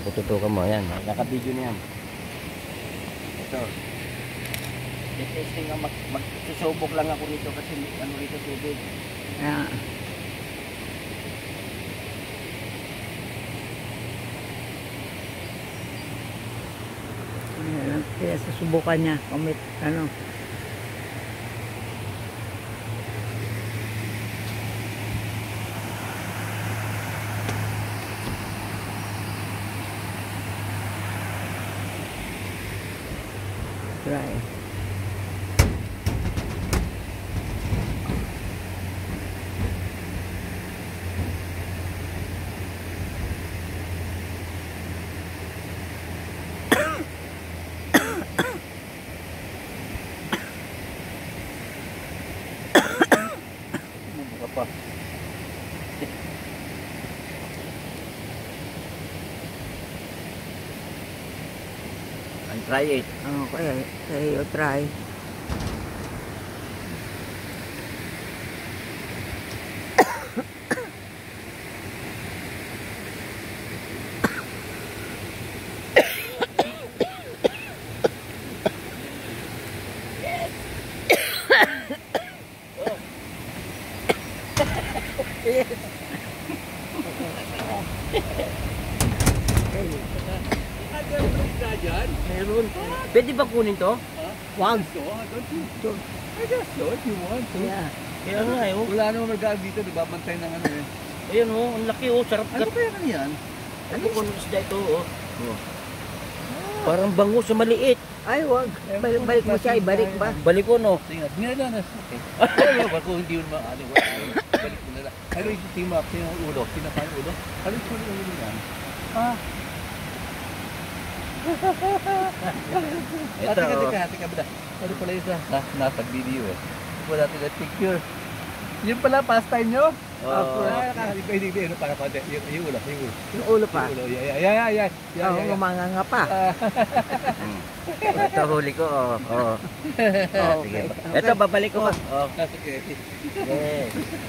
Ako tutukan mo. Yan. Naka-video na yan. Ito. Testing nga. Magsusubok lang ako nito kasi ano rito tubig. Ah. Kaya susubukan niya kung may ano. Try. Pa. And try it. Okay, you try. Meron. Pwede ba kunin to? Wag. I guess so, if you want to. Yeah. Kaya nga eh. Oh. Wala namang mag dito, nagbabantay ng ano eh. Ayan oh, ang laki oh. Sarap Ano ka. kaya kan yan? Ano kung isda ito oh. Oh. Parang bango sa maliit. Ay, wag. Balik mo siya, ibalik ba? Balik ko no. Tingnan, nila na. Okay. Ano ba kung hindi yun maano? Balik mo na lang. Ano yung team up? Tingnan ang ulo. Tingnan ang ulo. Ano yung ulo yan? Ah. Ito. Teka, bada. Ano pala isa? Nasa video eh. Ito po natin ang picture. Yun pala, pastime nyo? Hindi, ano para pa. Yung ulo. Yung ulo pa. Yung ulo, yeah. Oo, umanganga pa. Ito huli ko oh. Oh. Sige. Okay. Ito babalik ko. Oh. Okay.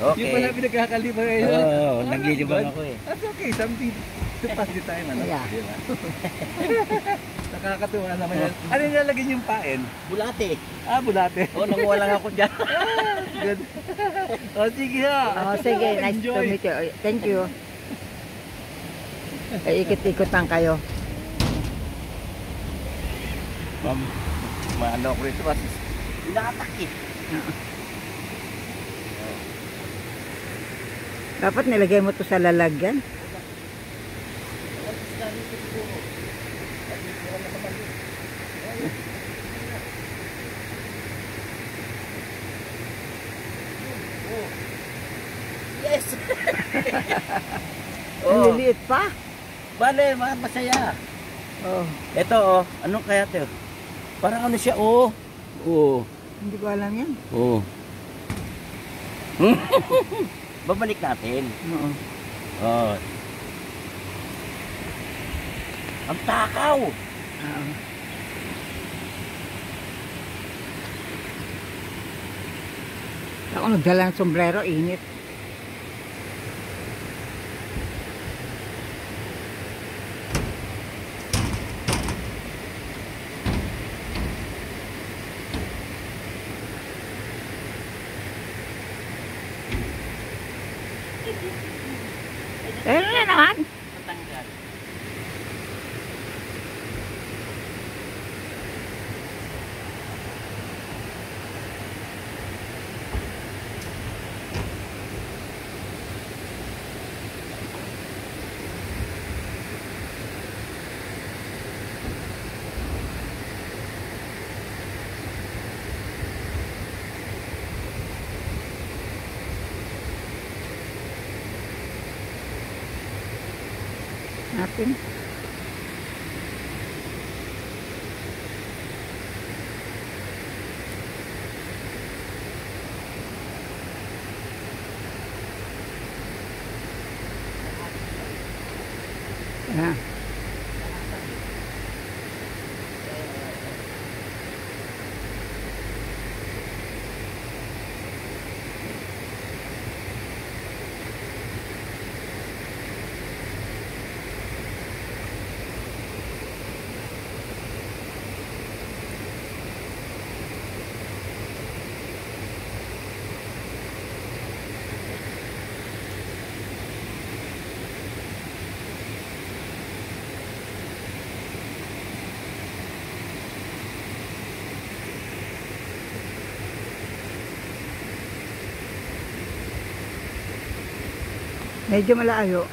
Okay. Yung pala pinagkakalibang ngayon. Oh, naglilibang ako eh. That's okay, something to pass the time, ano? Yeah. Diba? Nakakatuwa naman yan. Ano yung lalagyan yung pain? Bulate. Bulate. Oh, nanguha lang ako dyan. Good. Sige ha. Oh, sige, nice to Enjoy. meet you. Thank you. Ay, ikot-ikotan kayo. Maano ko rito kasi inatakit. Dapat nilagay mo to sa lalagyan. Yes. Ang Oh, liliit pa. bale, masaya. Oh, Ito oh, ano kaya 'to? Parang ano siya oh. Oh. hindi ko alam yan. Oh. Babalik natin. Oo. Oh. Ang takaw. Oo. Ako nagdala ng sombrero, init. Pero na naman. Matanggal. Natin. Yeah. Medyo malayo.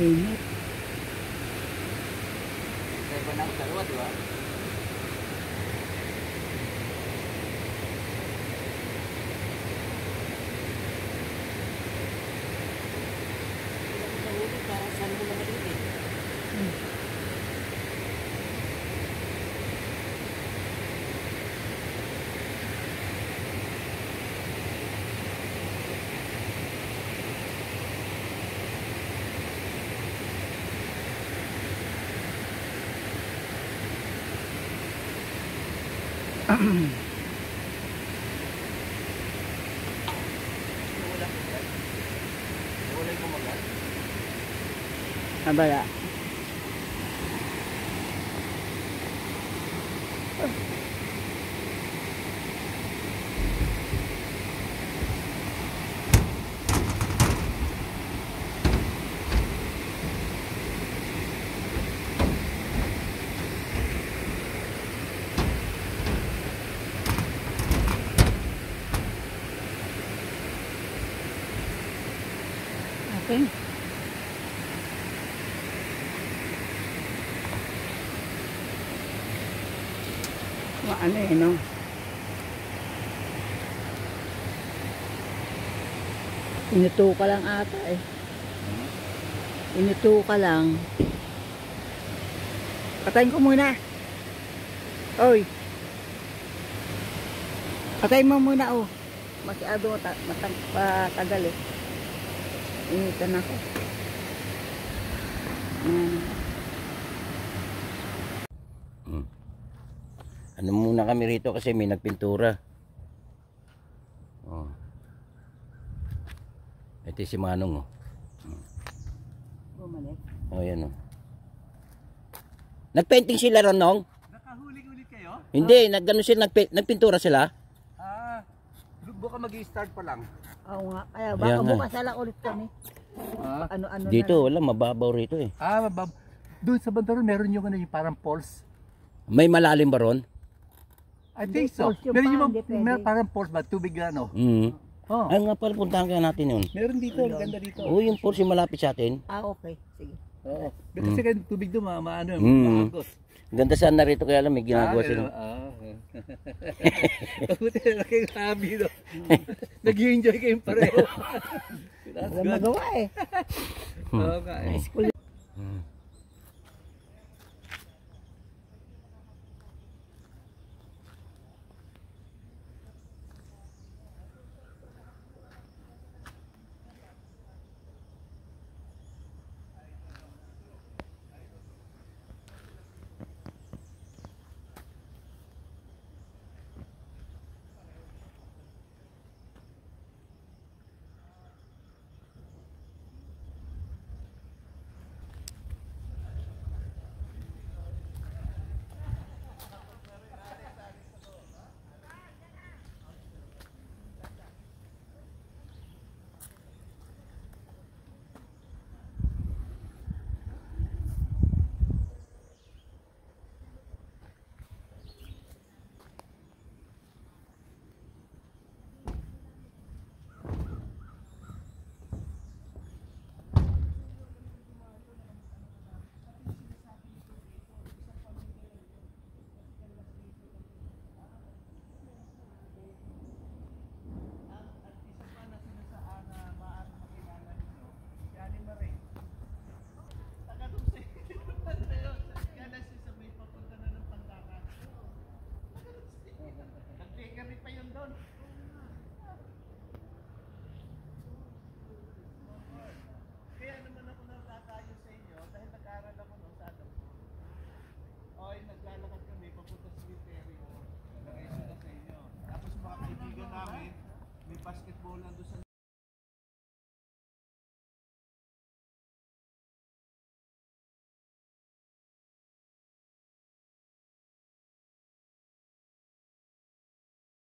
Init. Kaya pa na ako dalawa, di ba? Abala. Okay. Ano eh, no? Inuto ka lang ata eh. Inuto ka lang. Patayin ko muna. Oy. Patayin mo muna oh. Masyado matagal eh. Initan ako. Ano muna kami rito kasi may nagpintura. Oh. Ito si Manong oh. Bumalik. Oh, yan oh. Nagpainting sila ron, Nong? Nakahuli-huli kayo? Hindi, nagano sila, nagpintura sila. Ah, buka mag-i-start pa lang. Oo nga. Kaya Ayan baka nga. bukas na lang ulit kami. Ah, Ano-ano Dito, na. wala, mababaw rito eh. doon sa Bandaron meron yung ano yung parang pulse. May malalim ba ron? I think Hindi, so. pulse yung Meron pang, yung depende. meron parang pulse ba tubig na ano. Oh. Ay nga pala, puntahan kaya natin yun. Meron dito, ang ganda dito. Oo, yung pulse yung malapit sa atin. Ah, okay. Sige. Oo. Kasi kaya tubig doon maano, maagos. Ganda sana rito kaya lang may ginagawa sila. Buti na kayong hobby, no? Nag-enjoy kayong pareho. That's Wala good. magawa eh. Oo nga eh. School